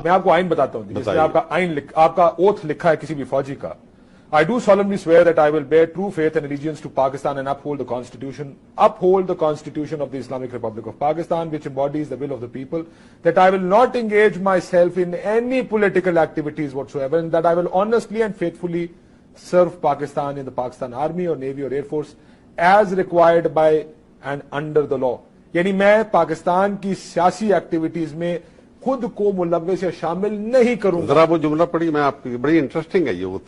میں آپ کو آئین بتاتا ہوں جس میں آپ کا آپ کا اوتھ لکھا ہے کسی بھی فوجی کا. I do solemnly swear that I will bear true faith and allegiance to Pakistan and uphold the Constitution of the Islamic Republic of Pakistan, which embodies the will of the people, that I will not engage myself in any political activities whatsoever, and that I will honestly and faithfully serve Pakistan in the Pakistan Army or Navy or Air Force as required by and under the law. یعنی میں پاکستان کی سیاسی activities میں خود کو ملوث یا شامل نہیں کروں گا. ذرا وہ جملہ پڑھی میں آپ کی, بڑی انٹرسٹنگ ہے یہ. وہ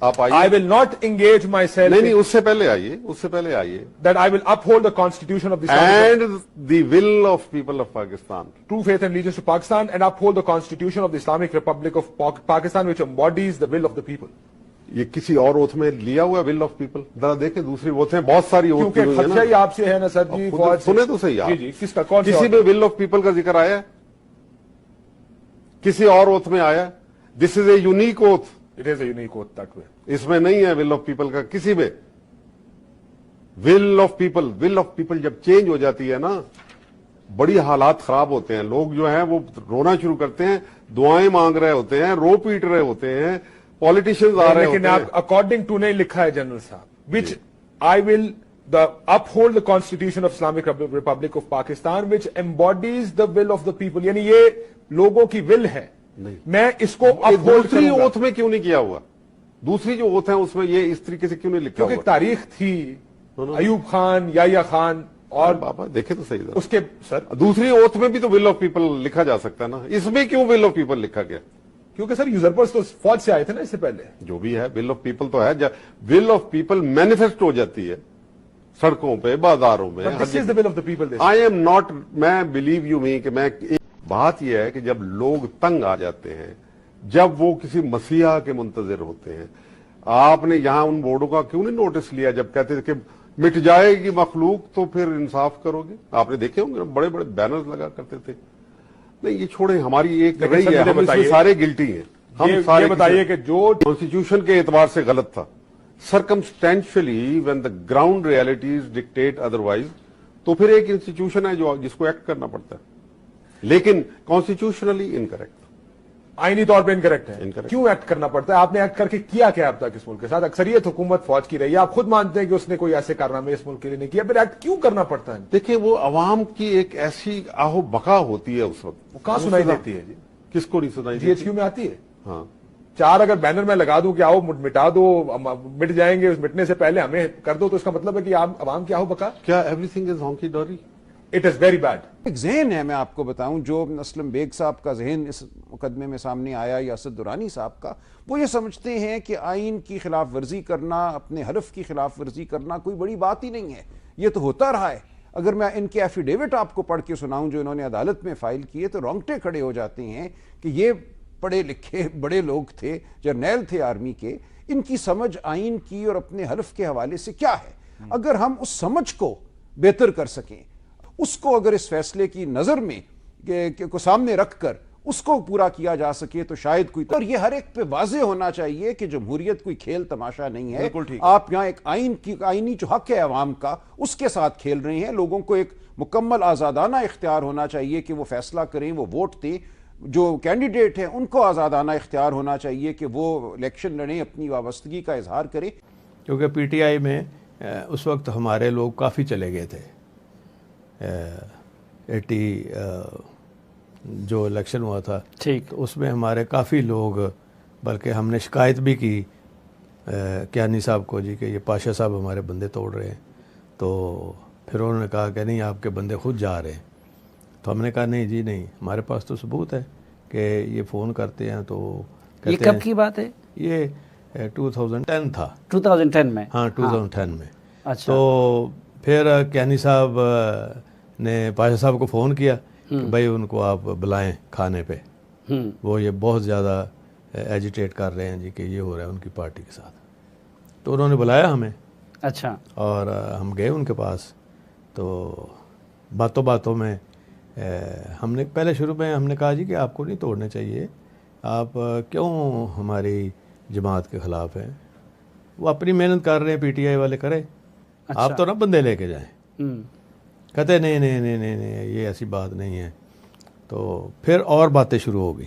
آپ آئیے. I will not engage myself. نہیں اس سے پہلے آئیے. That I will uphold the Constitution of the Islamic and the will of people of Pakistan. True faith and allegiance to Pakistan and uphold the Constitution of the Islamic Republic of Pakistan, which embodies the will of the people. یہ کسی اور oath میں لیا ہوا ول of people. ذرا دیکھیں دوسری اوتھیں بہت ساری اوتھ کیونکہ خدشہ ہی آپ سے ہے نا سر جی. سنیں تو صحیح آپ. جی کس کا کون سی کسی میں ول آف پیپل کا ذکر آیا ہے؟ کسی اور اوتھ میں آیا؟ This is a unique oath. It is a unique oath that way. اس میں نہیں ہے ول آف پیپل کا کسی میں. ول آف پیپل جب چینج ہو جاتی ہے نا بڑی حالات خراب ہوتے ہیں. لوگ جو ہیں وہ رونا شروع کرتے ہیں, دعائیں مانگ رہے ہوتے ہیں, رو پیٹ رہے ہوتے ہیں, پالیٹیشینز آ رہے ہوتے ہیں. لیکن آپ اکارڈنگ ٹو نہیں لکھا ہے جنرل صاحب, which I will uphold the Constitution of Islamic Republic of Pakistan, which embodies the will of the people. یعنی یہ لوگوں کی ول ہے. میں اس کو دوسری اوتھ میں کیوں نہیں کیا ہوا؟ دوسری جو اوتھ ہے اس میں یہ اس طریقے سے کیوں نہیں لکھا ہوا؟ کیونکہ تاریخ تھی ایوب خان, یحییٰ خان اور بابا دیکھیں تو صحیح اس کے سر دوسری اوتھ میں بھی تو ول آف پیپل لکھا جا سکتا ہے نا. اس میں کیوں ول آف پیپل لکھا گیا؟ کیونکہ سر یوزرپرس تو فوج سے آئے تھے نا اس سے پہلے. جو بھی ہے ول آف پیپل تو ہے. ول آف پیپل مینیفیسٹ ہو جاتی ہے سڑکوں پہ, بازاروں میں. آئی ایم ناٹ, میں بلیو یو می کہ میں بات یہ ہے کہ جب لوگ تنگ آ جاتے ہیں, جب وہ کسی مسیحا کے منتظر ہوتے ہیں, آپ نے یہاں ان بورڈوں کا کیوں نہیں نوٹس لیا جب کہتے تھے کہ مٹ جائے گی مخلوق تو پھر انصاف کرو گے؟ آپ نے دیکھے ہوں گے بڑے بڑے بینرز لگا کرتے تھے. نہیں یہ چھوڑیں, ہماری ایک رہی ہے, ہم اس میں سارے گلٹی ہیں. ہم سارے بتائیے کہ جو کانسٹیٹیوشن کے اعتبار سے غلط تھا, circumstantially when the ground realities dictate otherwise, تو پھر ایک انسٹیٹیوشن ہے جس کو ایکٹ کرنا پڑتا ہے, لیکن کانسٹیٹیوشنلی انکریکٹ, آئینی طور پہ انکریکٹ ہے. کیوں ایکٹ کرنا پڑتا ہے؟ آپ نے ایکٹ کر کے کیا اب تک اس ملک کے ساتھ؟ اکثریت حکومت فوج کی رہی ہے, آپ خود مانتے ہیں کہ اس نے کوئی ایسے کارنامے اس ملک کے لیے نہیں کیا, پھر ایکٹ کیوں کرنا پڑتا ہے؟ دیکھیں وہ عوام کی ایک ایسی آہو بقا ہوتی ہے اس وقت. وہ کہاں سنائی دیتی ہے جی؟ کس کو نہیں سنائی جی ایچ کیو میں آتی ہے. ہاں 4 اگر بینر میں لگا دوں کہ آؤ مٹا دو, مٹ جائیں گے, مٹنے سے پہلے ہمیں کر دو, تو اس کا مطلب ہے کہ عوام کی آہو بقا. کیا everything is hunky dory? It is very bad. ایک ذہن ہے, میں آپ کو بتاؤں, جو اسلم بیگ صاحب کا ذہن اس مقدمے میں سامنے آیا یا اسد درانی صاحب کا, وہ یہ سمجھتے ہیں کہ آئین کی خلاف ورزی کرنا, اپنے حلف کی خلاف ورزی کرنا کوئی بڑی بات ہی نہیں ہے. یہ تو ہوتا رہا ہے. اگر میں ان کے ایفیڈیوٹ آپ کو پڑھ کے سناؤں جو انہوں نے عدالت میں فائل کیے, تو رونگٹے کھڑے ہو جاتے ہیں کہ یہ پڑھے لکھے بڑے لوگ تھے, جرنیل تھے آرمی کے, ان کی سمجھ آئین کی اور اپنے حلف کے حوالے سے کیا ہے. اگر ہم اس سمجھ کو بہتر کر سکیں, اس کو اگر اس فیصلے کی نظر میں کو سامنے رکھ کر اس کو پورا کیا جا سکے, تو شاید کوئی, اور یہ ہر ایک پہ واضح ہونا چاہیے کہ جمہوریت کوئی کھیل تماشا نہیں ہے. آپ یہاں ایک آئینی جو حق ہے عوام کا, اس کے ساتھ کھیل رہے ہیں. لوگوں کو ایک مکمل آزادانہ اختیار ہونا چاہیے کہ وہ فیصلہ کریں, وہ ووٹ دیں. جو کینڈیڈیٹ ہیں ان کو آزادانہ اختیار ہونا چاہیے کہ وہ الیکشن لڑیں, اپنی وابستگی کا اظہار کریں. کیونکہ پی ٹی آئی میں اس وقت ہمارے لوگ کافی چلے گئے تھے. 80 جو الیکشن ہوا تھا, ٹھیک, تو اس میں ہمارے کافی لوگ, بلکہ ہم نے شکایت بھی کی کیانی صاحب کو جی کہ یہ پاشا صاحب ہمارے بندے توڑ رہے ہیں. تو پھر انہوں نے کہا کہ نہیں آپ کے بندے خود جا رہے ہیں. تو ہم نے کہا نہیں جی نہیں, ہمارے پاس تو ثبوت ہے کہ یہ فون کرتے ہیں. تو یہ کب کی بات ہے؟ یہ 2010 تھا. 2010 میں؟ ہاں 2010 میں. تو پھر کیانی صاحب نے پاشا صاحب کو فون کیا کہ بھائی ان کو آپ بلائیں کھانے پہ, وہ یہ بہت زیادہ ایجیٹیٹ کر رہے ہیں جی کہ یہ ہو رہا ہے ان کی پارٹی کے ساتھ. تو انہوں نے بلایا ہمیں. اچھا. اور ہم گئے ان کے پاس. تو باتوں باتوں میں ہم نے پہلے شروع میں ہم نے کہا جی کہ آپ کو نہیں توڑنے چاہیے, آپ کیوں ہماری جماعت کے خلاف ہیں؟ وہ اپنی محنت کر رہے ہیں, پی ٹی آئی والے کرے, آپ تو نہ بندے لے کے جائیں. کہتے نہیں نہیں نہیں نہیں نہیں یہ ایسی بات نہیں ہے. تو پھر اور باتیں شروع ہو گئی.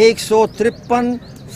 153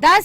10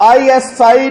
ISI